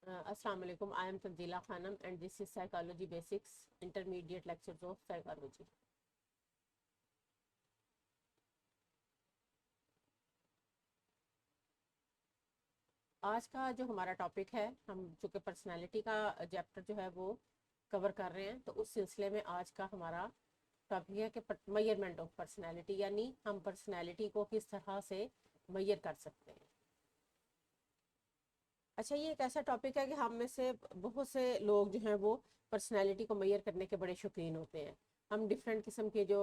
Assalamu alaikum. I am Tanzila Khanam and this is Psychology Basics Intermediate Lectures of Psychology. आज का जो हमारा topic है, हम चूँकि पर्सनालिटी का चैप्टर जो है वो कवर कर रहे हैं, तो उस सिलसिले में आज का हमारा टॉपिक है कि मेजरमेंट ऑफ पर्सनालिटी, यानी हम पर्सनालिटी को किस तरह से मेजर कर सकते हैं। अच्छा, ये एक ऐसा टॉपिक है कि हम में से बहुत से लोग जो हैं वो पर्सनैलिटी को मेजर करने के बड़े शौकीन होते हैं। हम डिफरेंट किस्म के जो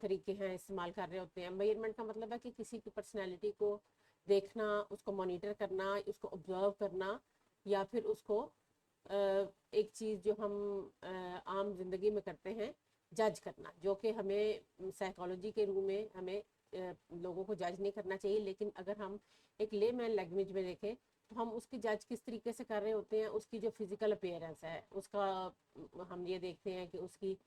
तरीके हैं इस्तेमाल कर रहे होते हैं। मेजरमेंट का मतलब है कि किसी की पर्सनैलिटी को देखना, उसको मॉनिटर करना, उसको ऑब्जर्व करना, या फिर उसको एक चीज़ जो हम आम जिंदगी में करते हैं, जज करना, जो कि हमें साइकोलॉजी के रूप में हमें लोगों को जज नहीं करना चाहिए। लेकिन अगर हम एक लेमैन लैंग्वेज में देखें तो हम उसकी जज किस तरीके से कर रहे होते हैं, उसकी जो फिजिकल अपीयरेंस है उसका हम ये देखते हैं कि उसकी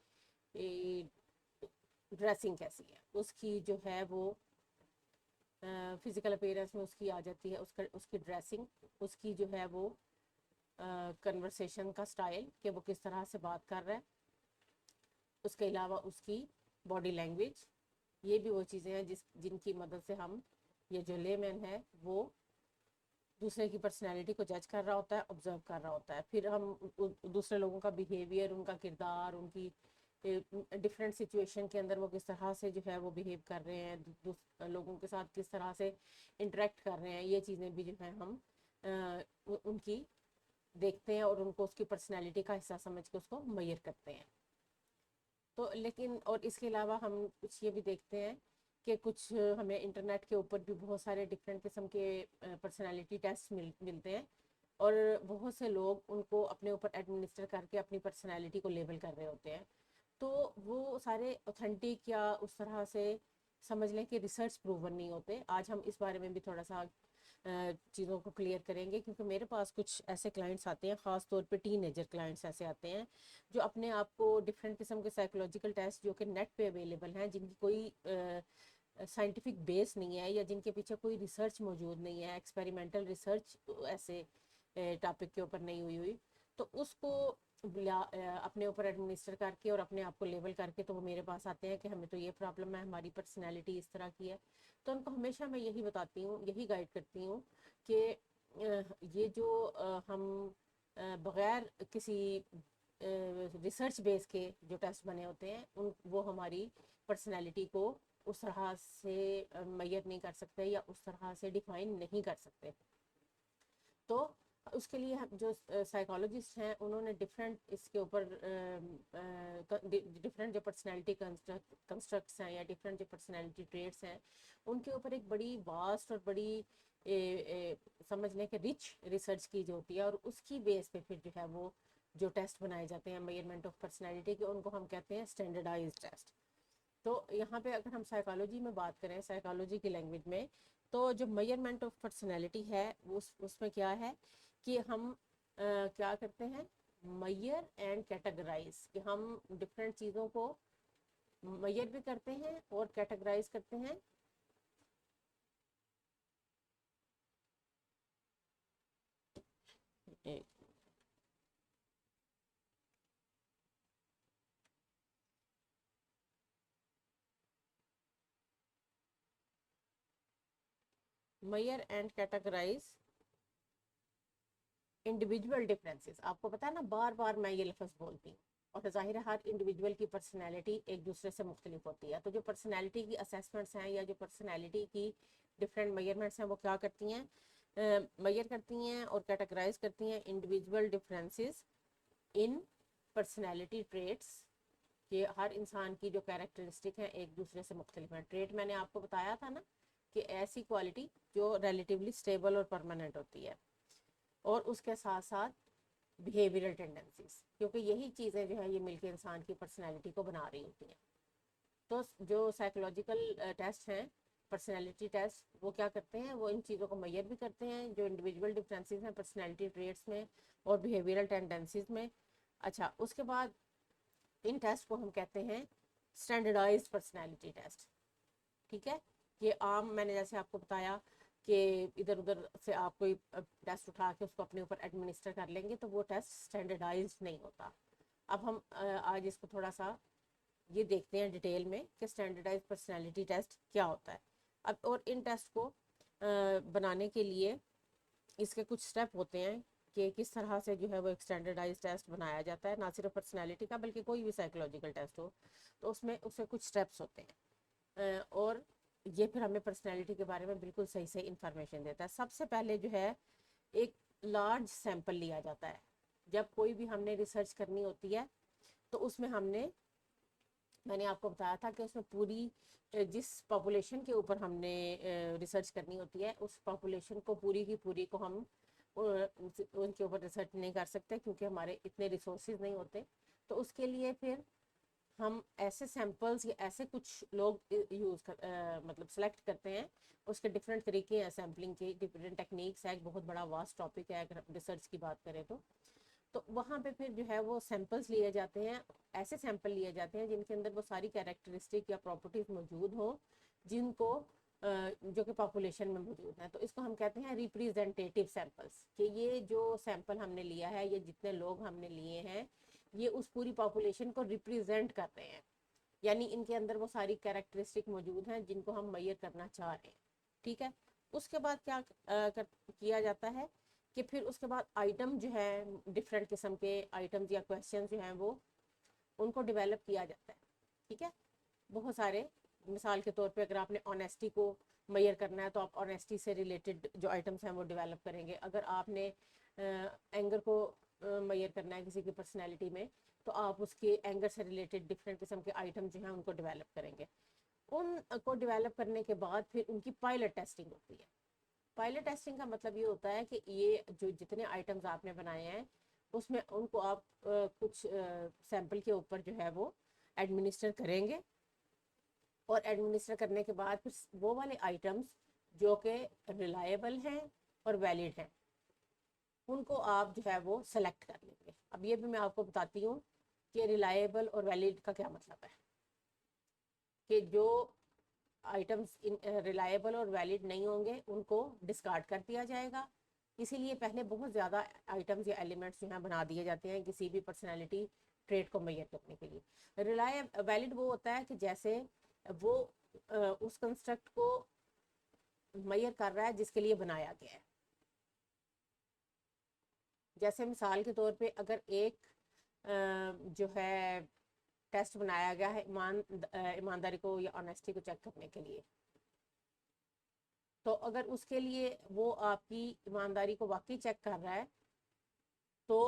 ड्रेसिंग कैसी है, उसकी जो है वो फिजिकल अपीयरेंस में उसकी आ जाती है उसकी ड्रेसिंग, उसकी जो है वो कन्वर्सेशन का स्टाइल कि वो किस तरह से बात कर रहा है, उसके अलावा उसकी बॉडी लैंग्वेज। ये भी वो चीज़ें हैं जिनकी मदद से हम, ये जो लेमैन है वो दूसरे की पर्सनैलिटी को जज कर रहा होता है, ऑब्जर्व कर रहा होता है। फिर हम दूसरे लोगों का बिहेवियर, उनका किरदार, उनकी डिफरेंट सिचुएशन के अंदर वो किस तरह से जो है वो बिहेव कर रहे हैं, लोगों के साथ किस तरह से इंटरेक्ट कर रहे हैं, ये चीज़ें भी जो है हम उनकी देखते हैं और उनको उसकी पर्सनैलिटी का हिस्सा समझ के उसको मेजर करते हैं। तो लेकिन और इसके अलावा हम कुछ ये भी देखते हैं कि कुछ हमें इंटरनेट के ऊपर भी बहुत सारे डिफरेंट किस्म के पर्सनालिटी टेस्ट मिलते हैं, और बहुत से लोग उनको अपने ऊपर एडमिनिस्टर करके अपनी पर्सनालिटी को लेबल कर रहे होते हैं। तो वो सारे ऑथेंटिक या उस तरह से समझ लें कि रिसर्च प्रूवन नहीं होते। आज हम इस बारे में भी थोड़ा सा चीज़ों को क्लियर करेंगे, क्योंकि मेरे पास कुछ ऐसे क्लाइंट्स आते हैं, ख़ास तौर पे टीनेजर क्लाइंट्स ऐसे आते हैं जो अपने आप को डिफरेंट किस्म के साइकोलॉजिकल टेस्ट जो कि नेट पे अवेलेबल हैं, जिनकी कोई साइंटिफिक बेस नहीं है या जिनके पीछे कोई रिसर्च मौजूद नहीं है, एक्सपेरिमेंटल रिसर्च ऐसे टॉपिक के ऊपर नहीं हुई, तो उसको अपने ऊपर एडमिनिस्टर करके और अपने आप को लेबल करके तो वो मेरे पास आते हैं कि हमें तो ये प्रॉब्लम है, हमारी पर्सनैलिटी इस तरह की है। तो उनको हमेशा मैं यही बताती हूँ, यही गाइड करती हूँ कि ये जो हम बग़ैर किसी रिसर्च बेस के जो टेस्ट बने होते हैं, उन वो हमारी पर्सनैलिटी को उस तरह से मेजर नहीं कर सकते या उस तरह से डिफाइन नहीं कर सकते। तो उसके लिए जो साइकोलॉजिस्ट हैं उन्होंने डिफरेंट इसके ऊपर डिफरेंट जो पर्सनैलिटी कंस्ट्रक्ट्स हैं या डिफरेंट जो पर्सनैलिटी ट्रेट्स हैं, उनके ऊपर एक बड़ी वास्ट और बड़ी समझ लें कि रिच रिसर्च की जो होती है, और उसकी बेस पे फिर जो है वो जो टेस्ट बनाए जाते हैं मेजरमेंट ऑफ पर्सनैलिटी के, उनको हम कहते हैं स्टैंडर्डाइज टेस्ट। तो यहाँ पे अगर हम साइकोलॉजी में बात करें, साइकोलॉजी की लैंग्वेज में, तो जो मेजरमेंट ऑफ पर्सनैलिटी है उसमें क्या है कि हम क्या करते हैं, मेजर एंड कैटेगराइज, कि हम डिफरेंट चीज़ों को मेजर भी करते हैं और कैटेगराइज करते हैं। Major and categorize individual differences. आपको पता है ना, बार बार मैं ये लफ्ज़ बोलती हूँ, और जाहिर है हर इंडिविजुअल की पर्सनैलिटी एक दूसरे से मुख्तलिफ होती है। तो जो पर्सनैलिटी की असेसमेंट्स हैं या जो पर्सनैलिटी की डिफरेंट मेजरमेंट्स हैं, वो क्या करती हैं, मेजर करती हैं और कैटेगराइज करती हैं individual differences in personality traits, कि हर इंसान की जो कैरेक्टरिस्टिक हैं एक दूसरे से मुख्तलिफ हैं। ट्रेट मैंने आपको बताया था ना कि ऐसी क्वालिटी जो रिलेटिवली स्टेबल और परमानेंट होती है, और उसके साथ साथ बिहेवियरल टेंडेंसीज, क्योंकि यही चीज़ें जो है ये मिलकर इंसान की पर्सनैलिटी को बना रही होती हैं। तो जो साइकोलॉजिकल टेस्ट हैं, पर्सनैलिटी टेस्ट, वो क्या करते हैं, वो इन चीज़ों को मेजर भी करते हैं, जो इंडिविजुअल डिफरेंसेस हैं पर्सनैलिटी ट्रेट्स में और बिहेवियरल टेंडेंसीज में। अच्छा, उसके बाद इन टेस्ट को हम कहते हैं स्टैंडर्डाइज्ड पर्सनैलिटी टेस्ट। ठीक है, ये आम, मैंने जैसे आपको बताया कि इधर उधर से आप कोई टेस्ट उठा के उसको अपने ऊपर एडमिनिस्टर कर लेंगे तो वो टेस्ट स्टैंडर्डाइज्ड नहीं होता। अब हम आज इसको थोड़ा सा ये देखते हैं डिटेल में कि स्टैंडर्डाइज पर्सनैलिटी टेस्ट क्या होता है। अब और इन टेस्ट को बनाने के लिए इसके कुछ स्टेप होते हैं कि किस तरह से जो है वो एक स्टैंडर्डाइज टेस्ट बनाया जाता है, ना सिर्फ पर्सनैलिटी का बल्कि कोई भी साइकोलॉजिकल टेस्ट हो तो उसमें उसके कुछ स्टेप्स होते हैं। और ये फिर हमें पर्सनैलिटी के बारे में बिल्कुल सही सही इंफॉर्मेशन देता है। सबसे पहले जो है एक लार्ज सैंपल लिया जाता है। जब कोई भी हमने रिसर्च करनी होती है तो उसमें मैंने आपको बताया था कि उसमें पूरी जिस पॉपुलेशन के ऊपर हमने रिसर्च करनी होती है उस पॉपुलेशन को पूरी की पूरी को हम उनके ऊपर रिसर्च नहीं कर सकते क्योंकि हमारे इतने रिसोर्सेज नहीं होते। तो उसके लिए फिर हम ऐसे सैंपल्स या ऐसे कुछ लोग मतलब सेलेक्ट करते हैं। उसके डिफरेंट तरीके हैं सैम्पलिंग के, डिफरेंट टेक्निक्स है, एक बहुत बड़ा वास्ट टॉपिक है अगर रिसर्च की बात करें तो वहाँ पे फिर जो है वो सैंपल्स लिए जाते हैं। ऐसे सैंपल लिए जाते हैं जिनके अंदर वो सारी कैरेक्टरिस्टिक या प्रॉपर्टीज मौजूद हो जिनको जो कि पॉपुलेशन में मौजूद है। तो इसको हम कहते हैं रिप्रेजेंटेटिव सैंपल्स, कि ये जो सैंपल हमने लिया है, ये जितने लोग हमने लिए हैं, ये उस पूरी पॉपुलेशन को रिप्रेजेंट कर रहे हैं, यानी इनके अंदर वो सारी कैरेक्टरिस्टिक मौजूद हैं जिनको हम मेजर करना चाह रहे हैं। ठीक है, उसके बाद क्या किया जाता है कि फिर उसके बाद आइटम जो है, डिफरेंट किस्म के आइटम्स या क्वेश्चन जो हैं वो उनको डेवलप किया जाता है। ठीक है, बहुत सारे, मिसाल के तौर पे अगर आपने ऑनेस्टी को मेजर करना है तो आप ऑनेस्टी से रिलेटेड जो आइटम्स हैं वो डेवलप करेंगे। अगर आपने एंगर को मेजर करना है किसी की पर्सनैलिटी में तो आप उसके एंगर से रिलेटेड डिफरेंट किस्म के आइटम जो हैं उनको डेवलप करेंगे। उनको डेवलप करने के बाद फिर उनकी पायलट टेस्टिंग होती है। पायलट टेस्टिंग का मतलब ये होता है कि ये जो जितने आइटम्स आपने बनाए हैं उसमें उनको आप कुछ सैंपल के ऊपर जो है वो एडमिनिस्टर करेंगे, और एडमिनिस्टर करने के बाद फिर वो वाले आइटम्स जो कि रिलायबल हैं और वैलिड हैं उनको आप जो है वो सेलेक्ट कर लेंगे। अब ये भी मैं आपको बताती हूँ कि रिलायबल और वैलिड का क्या मतलब है। कि जो आइटम्स रिलायबल और वैलिड नहीं होंगे उनको डिस्कार्ड कर दिया जाएगा। इसीलिए पहले बहुत ज़्यादा आइटम्स या एलिमेंट्स जो हैं बना दिए जाते हैं किसी भी पर्सनैलिटी ट्रेट को मेजर करने के लिए। वैलिड वो होता है कि जैसे वो उस कंस्ट्रक्ट को मेजर कर रहा है जिसके लिए बनाया गया है। जैसे मिसाल के तौर पे अगर एक जो है टेस्ट बनाया गया है ईमानदारी को या ऑनेस्टी को चेक करने के लिए, तो अगर उसके लिए वो आपकी ईमानदारी को वाकई चेक कर रहा है तो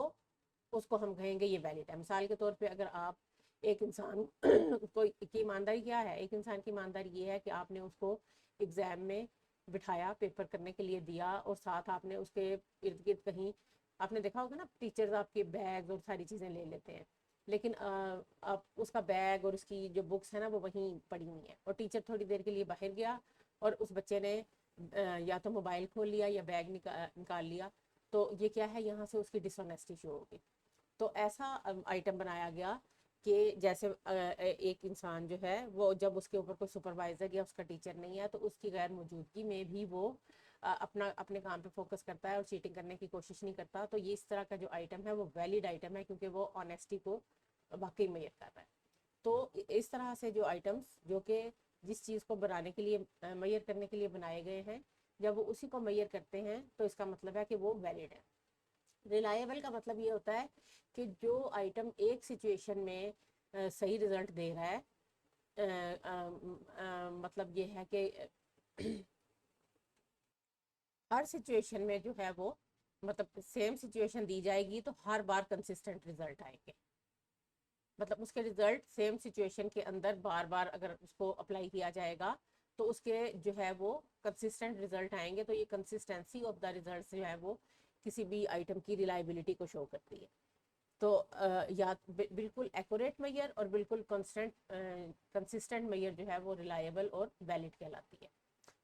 उसको हम कहेंगे ये वैलिड है। मिसाल के तौर पे अगर आप एक इंसान की ईमानदारी क्या है, एक इंसान की ईमानदारी ये है कि आपने उसको एग्जाम में बिठाया, पेपर करने के लिए दिया, और साथ आपने उसके इर्द गिर्द कहीं, आपने देखा होगा ना टीचर्स आपके बैग और सारी चीज़ें ले लेते हैं, लेकिन आप उसका बैग और उसकी जो बुक्स है ना वो वहीं पड़ी हुई है, और टीचर थोड़ी देर के लिए बाहर गया और उस बच्चे ने या तो मोबाइल खोल लिया या बैग निकाल लिया, तो ये क्या है, यहाँ से उसकी डिसऑनेस्टी शो होगी। तो ऐसा आइटम बनाया गया कि जैसे एक इंसान जो है वो जब उसके ऊपर कोई सुपरवाइजर या उसका टीचर नहीं है तो उसकी गैर मौजूदगी में भी वो अपने काम पे फोकस करता है और चीटिंग करने की कोशिश नहीं करता। तो ये इस तरह का जो आइटम है वो वैलिड आइटम है क्योंकि वो ऑनेस्टी को वाकई मेजर कर रहा है। तो इस तरह से जो आइटम्स जो कि जिस चीज़ को बनाने के लिए मेजर करने के लिए बनाए गए हैं, जब वो उसी को मेजर करते हैं तो इसका मतलब है कि वो वैलिड है। रिलायबल का मतलब ये होता है कि जो आइटम एक सिचुएशन में सही रिजल्ट दे रहा है, मतलब ये है कि हर सिचुएशन में जो है वो, मतलब सेम सिचुएशन दी जाएगी तो हर बार कंसिस्टेंट रिजल्ट आएंगे। मतलब उसके रिजल्ट सेम सिचुएशन के अंदर बार बार अगर उसको अप्लाई किया जाएगा तो उसके जो है वो कंसिस्टेंट रिजल्ट आएंगे। तो ये कंसिस्टेंसी ऑफ द रिजल्ट जो है वो किसी भी आइटम की रिलायबिलिटी को शो करती है। तो या बिल्कुल एक्यूरेट मेजर और बिल्कुल कांस्टेंट कंसिस्टेंट मेजर जो है वो रिलायबल और वैलिड कहलाती है।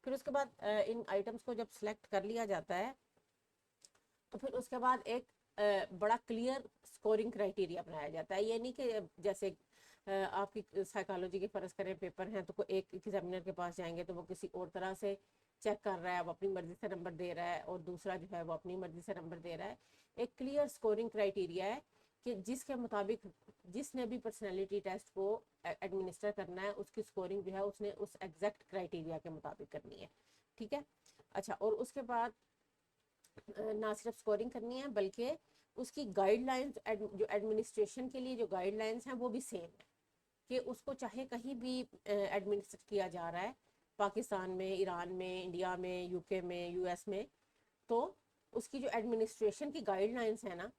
फिर उसके बाद इन आइटम्स को जब सेलेक्ट कर लिया जाता है तो फिर उसके बाद एक बड़ा क्लियर स्कोरिंग क्राइटेरिया बनाया जाता है। ये नहीं कि जैसे आपकी साइकोलॉजी के फ़र्ज़ करें पेपर हैं तो कोई एक एग्जामिनर के पास जाएंगे तो वो किसी और तरह से चेक कर रहा है, वो अपनी मर्जी से नंबर दे रहा है, और दूसरा जो है वो अपनी मर्जी से नंबर दे रहा है। एक क्लियर स्कोरिंग क्राइटेरिया है कि जिसके मुताबिक जिसने भी पर्सनैलिटी टेस्ट को एडमिनिस्टर करना है, उसकी स्कोरिंग जो है उसने उस एग्जैक्ट क्राइटेरिया के मुताबिक करनी है। ठीक है। अच्छा, और उसके बाद ना सिर्फ स्कोरिंग करनी है बल्कि उसकी गाइडलाइंस, जो एडमिनिस्ट्रेशन के लिए जो गाइडलाइंस हैं वो भी सेम है, कि उसको चाहे कहीं भी एडमिनिस्ट्रेट किया जा रहा है, पाकिस्तान में, ईरान में, इंडिया में, यूके में, यूएस में, तो उसकी जो एडमिनिस्ट्रेशन की गाइडलाइंस है ना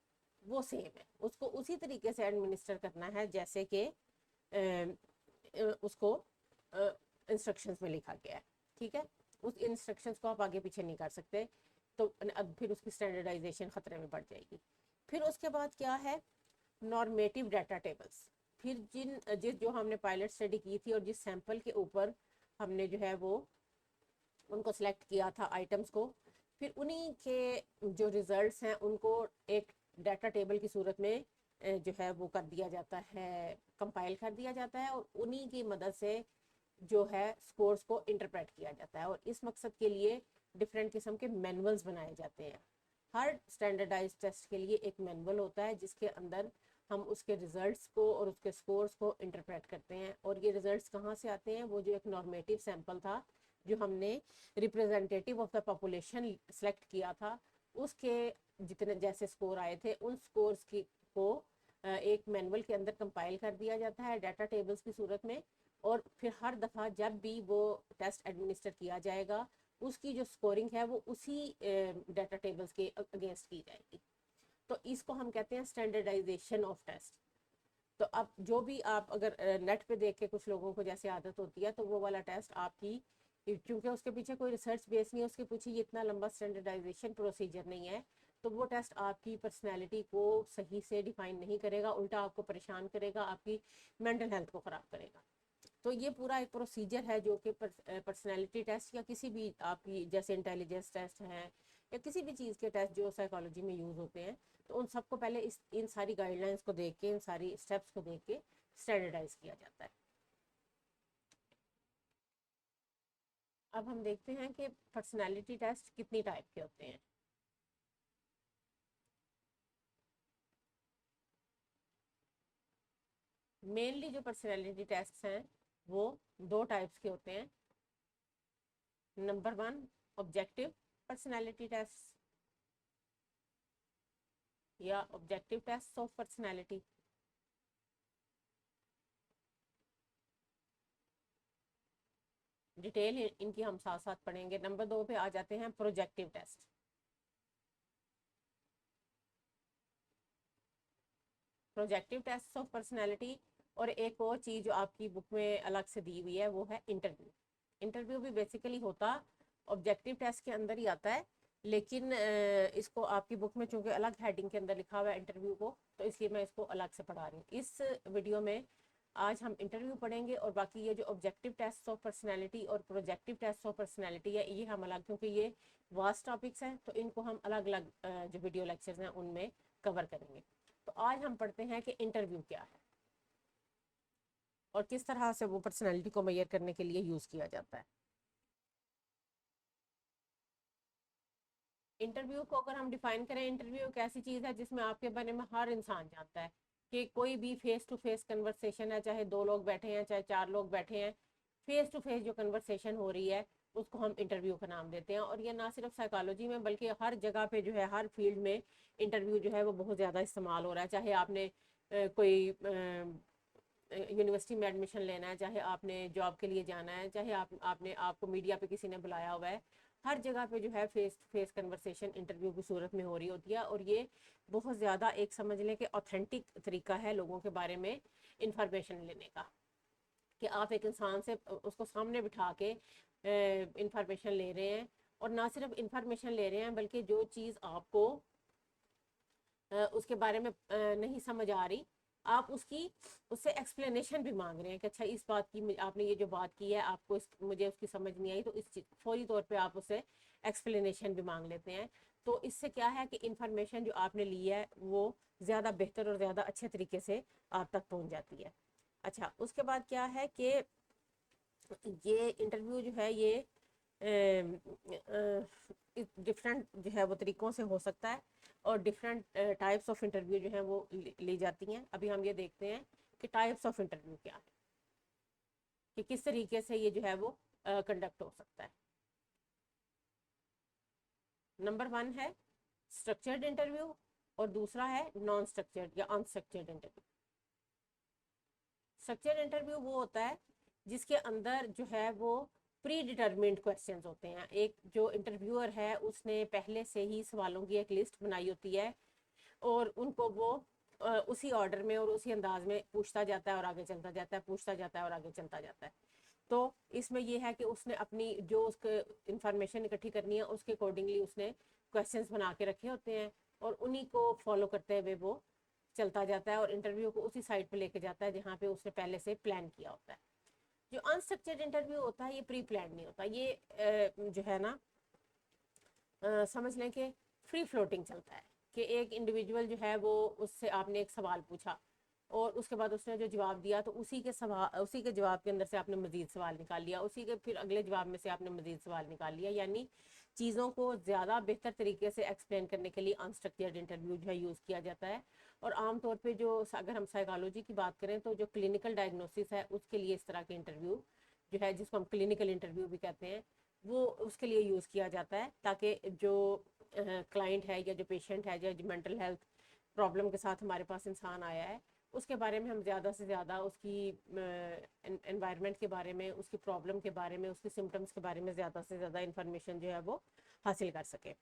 वो सेम है, उसको उसी तरीके से एडमिनिस्टर करना है जैसे कि उसको इंस्ट्रक्शंस में लिखा गया है। ठीक है। उस इंस्ट्रक्शंस को आप आगे पीछे नहीं कर सकते, तो अब फिर उसकी स्टैंडर्डाइजेशन खतरे में पड़ जाएगी। फिर उसके बाद क्या है, नॉर्मेटिव डाटा टेबल्स। फिर जिस जो हमने पायलट स्टडी की थी और जिस सैंपल के ऊपर हमने जो है वो उनको सेलेक्ट किया था आइटम्स को, फिर उन्हीं के जो रिजल्ट्स हैं उनको एक डाटा टेबल की सूरत में जो है वो कर दिया जाता है, कंपाइल कर दिया जाता है, और उन्हीं की मदद से जो है स्कोर्स को इंटरप्रेट किया जाता है। और इस मकसद के लिए डिफरेंट किस्म के मैनुअल्स बनाए जाते हैं। हर स्टैंडर्डाइज टेस्ट के लिए एक मैनुअल होता है जिसके अंदर हम उसके रिजल्ट्स को और उसके स्कोर्स को इंटरप्रेट करते हैं। और ये रिजल्ट्स कहाँ से आते हैं, वो जो एक नॉर्मेटिव सैंपल था जो हमने representative of the population select किया था, उसके जितने जैसे स्कोर आए थे उन स्कोर्स की को एक मैनुअल के अंदर कंपाइल कर दिया जाता है डाटा टेबल्स की सूरत में। और फिर हर दफ़ा जब भी वो टेस्ट एडमिनिस्टर किया जाएगा, उसकी जो स्कोरिंग है वो उसी डाटा टेबल्स के अगेंस्ट की जाएगी। तो इसको हम कहते हैं स्टैंडर्डाइजेशन ऑफ टेस्ट। तो अब जो भी आप अगर नेट पे देख के, कुछ लोगों को जैसे आदत होती है, तो वो वाला टेस्ट आपकी, क्योंकि उसके पीछे कोई रिसर्च बेस नहीं है, उसके पीछे ये इतना लंबा स्टैंडर्डाइजेशन प्रोसीजर नहीं है, तो वो टेस्ट आपकी पर्सनैलिटी को सही से डिफाइन नहीं करेगा, उल्टा आपको परेशान करेगा, आपकी मेंटल हेल्थ को ख़राब करेगा। तो ये पूरा एक प्रोसीजर है जो कि पर्सनैलिटी टेस्ट या किसी भी आपकी जैसे इंटेलिजेंस टेस्ट है या किसी भी चीज़ के टेस्ट जो साइकोलॉजी में यूज़ होते हैं, तो उन सबको पहले इन सारी गाइडलाइंस को देख के, इन सारी स्टेप्स को देख के स्टैंडर्डाइज किया जाता है। अब हम देखते हैं कि पर्सनैलिटी टेस्ट कितनी टाइप के होते हैं। मेनली जो पर्सनैलिटी टेस्ट हैं वो दो टाइप्स के होते हैं। नंबर 1, ऑब्जेक्टिव पर्सनैलिटी टेस्ट या objective test of personality. Detail इनकी हम साथ साथ पढ़ेंगे। नंबर 2 पे आ जाते हैं projective test. Projective test of personality. और एक और चीज़ जो आपकी बुक में अलग से दी हुई है वो है इंटरव्यू। इंटरव्यू भी बेसिकली होता ऑब्जेक्टिव टेस्ट के अंदर ही आता है, लेकिन इसको आपकी बुक में चूंकि अलग हेडिंग के अंदर लिखा हुआ है इंटरव्यू को, तो इसलिए मैं इसको अलग से पढ़ा रही हूँ। इस वीडियो में आज हम इंटरव्यू पढ़ेंगे, और बाकी ये जो ऑब्जेक्टिव टेस्ट ऑफ पर्सनैलिटी और प्रोजेक्टिव टेस्ट ऑफ पर्सनैलिटी है, ये हम अलग, क्योंकि ये वास्ट टॉपिक्स हैं, तो इनको हम अलग अलग जो वीडियो लेक्चर्स हैं उनमें कवर करेंगे। तो आज हम पढ़ते हैं कि इंटरव्यू क्या है और किस तरह से वो पर्सनैलिटी को मेजर करने के लिए यूज़ किया जाता है। इंटरव्यू को अगर हम डिफाइन करें, इंटरव्यू एक ऐसी चीज़ है जिसमें आपके बारे में हर इंसान जानता है, कि कोई भी फेस टू फेस कन्वर्सेशन है, चाहे 2 लोग बैठे हैं चाहे 4 लोग बैठे हैं, फेस टू फेस जो कन्वर्सेशन हो रही है उसको हम इंटरव्यू का नाम देते हैं। और ये ना सिर्फ साइकोलॉजी में बल्कि हर जगह पे जो है, हर फील्ड में इंटरव्यू जो है वो बहुत ज़्यादा इस्तेमाल हो रहा है। चाहे आपने कोई यूनिवर्सिटी में एडमिशन लेना है, चाहे आपने जॉब के लिए जाना है, चाहे आपने आपको मीडिया पे किसी ने बुलाया हुआ है, हर जगह पे जो है face to face conversation interview की सूरत में हो रही होती है। और ये बहुत ज़्यादा एक समझ लें कि ऑथेंटिक तरीका है लोगों के बारे में इंफॉर्मेशन लेने का, कि आप एक इंसान से उसको सामने बिठा के इंफॉर्मेशन ले रहे हैं, और ना सिर्फ इंफॉर्मेशन ले रहे हैं बल्कि जो चीज़ आपको उसके बारे में नहीं समझ आ रही, आप उससे एक्सप्लेनेशन भी मांग रहे हैं कि अच्छा इस बात की आपने ये जो बात की है आपको मुझे उसकी समझ नहीं आई, तो इस फौरी तौर पे आप उससे एक्सप्लेनेशन भी मांग लेते हैं। तो इससे क्या है कि इंफॉर्मेशन जो आपने ली है वो ज़्यादा बेहतर और ज़्यादा अच्छे तरीके से आप तक पहुँच जाती है। अच्छा, उसके बाद क्या है कि ये इंटरव्यू जो है ये डिफरेंट जो है वो तरीक़ों से हो सकता है और डिफरेंट टाइप्स ऑफ इंटरव्यू जो है वो ली जाती हैं। अभी हम ये देखते हैं कि टाइप्स ऑफ इंटरव्यू क्या है, कि किस तरीके से ये जो है वो कंडक्ट हो सकता है। नंबर 1 है स्ट्रक्चर्ड इंटरव्यू और दूसरा है नॉन स्ट्रक्चर्ड या अनस्ट्रक्चर्ड इंटरव्यू। स्ट्रक्चर्ड इंटरव्यू वो होता है जिसके अंदर जो है वो प्री डिटर्मिन्ड क्वेश्चंस होते हैं। एक जो इंटरव्यूअर है उसने पहले से ही सवालों की एक लिस्ट बनाई होती है और उनको वो उसी ऑर्डर में और उसी अंदाज में पूछता जाता है और आगे चलता जाता है, पूछता जाता है और आगे चलता जाता है। तो इसमें यह है कि उसने अपनी जो उसके इंफॉर्मेशन इकट्ठी करनी है उसके अकॉर्डिंगली उसने क्वेश्चंस बना के रखे होते हैं और उन्हीं को फॉलो करते हुए वो चलता जाता है और इंटरव्यू को उसी साइड पे लेके जाता है जहाँ पे उसने पहले से प्लान किया होता है। जो अनस्ट्रक्चर्ड इंटरव्यू होता है ये प्री प्लान नहीं होता, ये जो है ना समझ लें कि फ्री फ्लोटिंग चलता है कि एक इंडिविजुअल जो है वो उससे आपने एक सवाल पूछा और उसके बाद उसने जो जवाब दिया तो उसी के जवाब के अंदर से आपने मज़ीद सवाल निकाल लिया, उसी के फिर अगले जवाब में से आपने मज़ीद सवाल निकाल लिया। यानी चीज़ों को ज़्यादा बेहतर तरीके से एक्सप्लेन करने के लिए अनस्ट्रक्चर्ड इंटरव्यू जो है यूज़ किया जाता है। और आमतौर पे जो अगर हम साइकोलॉजी की बात करें तो जो क्लिनिकल डायग्नोसिस है उसके लिए इस तरह के इंटरव्यू जो है जिसको हम क्लिनिकल इंटरव्यू भी कहते हैं वो उसके लिए यूज़ किया जाता है ताकि जो क्लाइंट है या जो पेशेंट है या जो मेंटल हेल्थ प्रॉब्लम के साथ हमारे पास इंसान आया है उसके बारे में हम ज़्यादा से ज़्यादा उसकी एनवायरनमेंट के बारे में, उसकी प्रॉब्लम के बारे में, उसकी सिम्टम्स के बारे में ज़्यादा से ज़्यादा इन्फॉर्मेशन जो है वो हासिल कर सकें।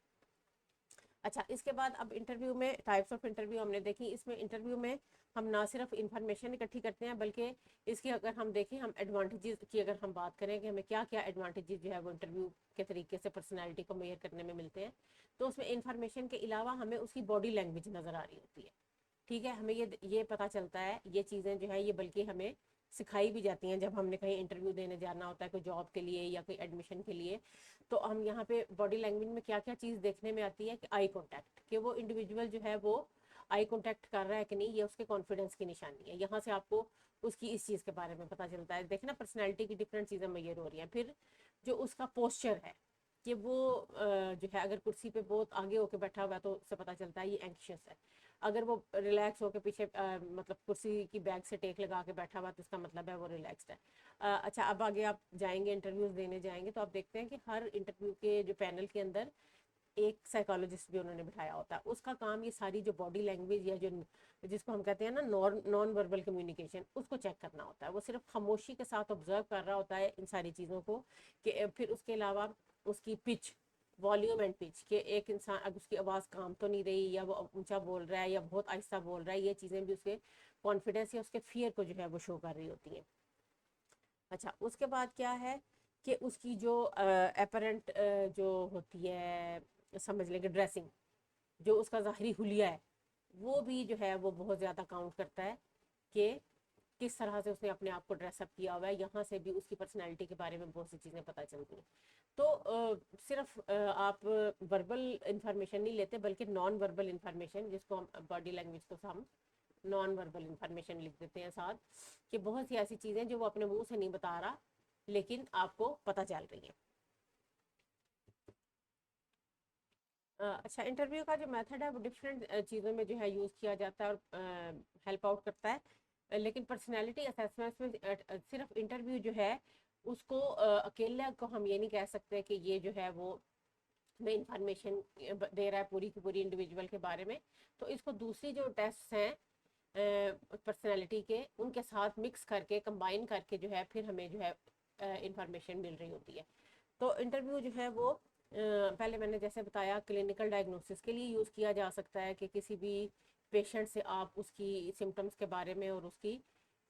अच्छा, इसके बाद अब इंटरव्यू में टाइप्स ऑफ इंटरव्यू हमने देखी। इसमें इंटरव्यू में हम ना सिर्फ इंफॉर्मेशन इकट्ठी करते हैं बल्कि इसकी अगर हम देखें हम एडवांटेजेस की अगर हम बात करें कि हमें क्या क्या एडवांटेजेस जो है वो इंटरव्यू के तरीके से पर्सनैलिटी को मेजर करने में मिलते हैं, तो उसमें इंफॉर्मेशन के अलावा हमें उसकी बॉडी लैंग्वेज नज़र आ रही होती है। ठीक है, हमें ये पता चलता है ये चीज़ें जो है ये बल्कि हमें सिखाई भी जाती हैं जब हमने कहीं इंटरव्यू देने जाना होता है कोई जॉब के लिए या कोई एडमिशन के लिए। तो हम यहाँ पे बॉडी लैंग्वेज में क्या क्या चीज़ देखने में आती है कि आई कॉन्टैक्ट, कि वो इंडिविजुअल जो है वो आई कॉन्टैक्ट कर रहा है कि नहीं, ये उसके कॉन्फिडेंस की निशानी है। यहाँ से आपको उसकी इस चीज़ के बारे में पता चलता है। देखना पर्सनैलिटी की डिफरेंट चीज़ें मैयर हो रही हैं। फिर जो उसका पोस्चर है कि वो जो है अगर कुर्सी पे बहुत आगे होकर बैठा हुआ है तो उससे पता चलता है ये एंक्शियस है। अगर वो रिलैक्स होकर पीछे मतलब कुर्सी की बैग से टेक लगा के बैठा हुआ तो इसका मतलब है वो रिलैक्स्ड है। अच्छा, अब आगे आप जाएंगे इंटरव्यूज देने जाएंगे तो आप देखते हैं कि हर इंटरव्यू के जो पैनल के अंदर एक साइकोलॉजिस्ट भी उन्होंने बिठाया होता है। उसका काम ये सारी जो बॉडी लैंग्वेज या जो जिसको हम कहते हैं ना नॉन वर्बल कम्युनिकेशन उसको चेक करना होता है। वो सिर्फ खामोशी के साथ ऑब्जर्व कर रहा होता है इन सारी चीज़ों को कि फिर उसके अलावा उसकी पिच, वॉल्यूम एंड पिच, के एक इंसान अगर उसकी आवाज़ काम तो नहीं रही या वो ऊंचा बोल रहा है या बहुत आहिस्ता बोल रहा है, ये चीज़ें भी उसके कॉन्फिडेंस या उसके फियर को जो है वो शो कर रही होती हैं। अच्छा, उसके बाद क्या है कि उसकी जो अपरेंट जो होती है समझ लेंगे ड्रेसिंग, जो उसका ज़ाहरी हुलिया है वो भी जो है वो बहुत ज़्यादा काउंट करता है कि किस तरह से उसने अपने आप को ड्रेसअप किया हुआ है। यहाँ से भी उसकी पर्सनैलिटी के बारे में बहुत सी चीज़ें पता चलती हैं। तो सिर्फ आप वर्बल इंफॉर्मेशन नहीं लेते बल्कि नॉन वर्बल इंफॉर्मेशन, जिसको हम बॉडी लैंग्वेज को हम नॉन वर्बल इंफॉर्मेशन लिख देते हैं साथ, कि बहुत सी ऐसी चीज़ें जो वो अपने मुंह से नहीं बता रहा लेकिन आपको पता चल रही है। अच्छा, इंटरव्यू का जो मेथड है वो डिफरेंट चीज़ों में जो है यूज़ किया जाता है और हेल्प आउट करता है। लेकिन पर्सनैलिटी असेसमेंट में सिर्फ इंटरव्यू जो है उसको अकेले को हम ये नहीं कह सकते कि ये जो है वो हमें इंफॉर्मेशन दे रहा है पूरी की पूरी इंडिविजुअल के बारे में। तो इसको दूसरी जो टेस्ट हैं पर्सनैलिटी के उनके साथ मिक्स करके कंबाइन करके जो है फिर हमें जो है इंफॉर्मेशन मिल रही होती है। तो इंटरव्यू जो है वो पहले मैंने जैसे बताया क्लिनिकल डायग्नोसिस के लिए यूज़ किया जा सकता है कि किसी भी पेशेंट से आप उसकी सिम्टम्स के बारे में और उसकी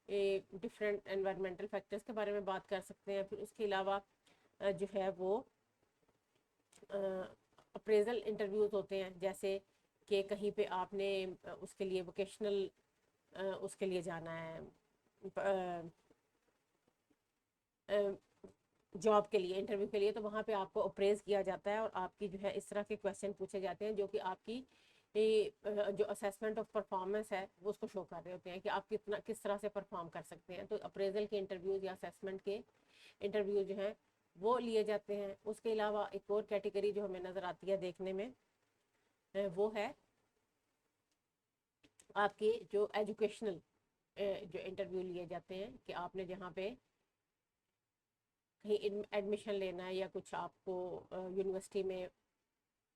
डिफरेंट एनवायरमेंटल फैक्टर्स के बारे में बात कर सकते हैं। फिर उसके अलावा जो है वो अप्रेजल इंटरव्यूज़ होते हैं, जैसे कि कहीं पे आपने उसके लिए वोकेशनल उसके लिए जाना है जॉब के लिए, इंटरव्यू के लिए, तो वहाँ पे आपको अप्रेज किया जाता है और आपकी जो है इस तरह के क्वेश्चन पूछे जाते हैं जो कि आपकी जो असेसमेंट ऑफ परफॉर्मेंस है वो उसको शो कर रहे होते हैं कि आप किस तरह से परफॉर्म कर सकते हैं। तो अप्रेजल के इंटरव्यूज़ या असेसमेंट के इंटरव्यू जो हैं वो लिए जाते हैं। उसके अलावा एक और कैटेगरी जो हमें नज़र आती है देखने में वो है आपके जो एजुकेशनल जो इंटरव्यू लिए जाते हैं कि आपने जहाँ पे कहीं एडमिशन लेना है या कुछ आपको यूनिवर्सिटी में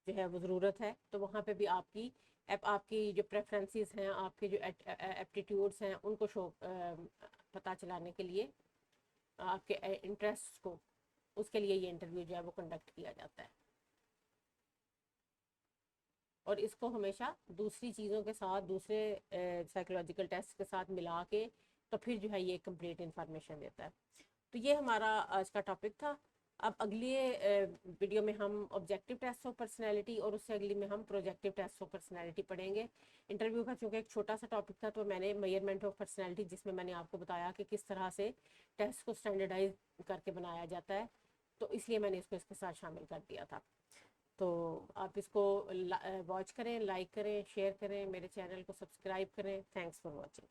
जो है वो ज़रूरत है, तो वहाँ पे भी आपकी जो प्रेफरेंसेस हैं, आपके जो एप्टीट्यूड्स हैं, उनको पता चलाने के लिए, आपके इंटरेस्ट को, उसके लिए ये इंटरव्यू जो है वो कंडक्ट किया जाता है। और इसको हमेशा दूसरी चीज़ों के साथ, दूसरे साइकोलॉजिकल टेस्ट के साथ मिला के तो फिर जो है ये कंप्लीट इंफॉर्मेशन देता है। तो ये हमारा आज का टॉपिक था। अब अगली वीडियो में हम ऑब्जेक्टिव टेस्ट ऑफ पर्सनैलिटी और उससे अगली में हम प्रोजेक्टिव टेस्ट ऑफ पर्सनैलिटी पढ़ेंगे। इंटरव्यू का चूँकि एक छोटा सा टॉपिक था तो मैंने मेजरमेंट ऑफ पर्सनैलिटी, जिसमें मैंने आपको बताया कि किस तरह से टेस्ट को स्टैंडर्डाइज करके बनाया जाता है, तो इसलिए मैंने इसको इसके साथ शामिल कर दिया था। तो आप इसको वॉच करें, लाइक करें, शेयर करें, मेरे चैनल को सब्सक्राइब करें। Thanks for watching.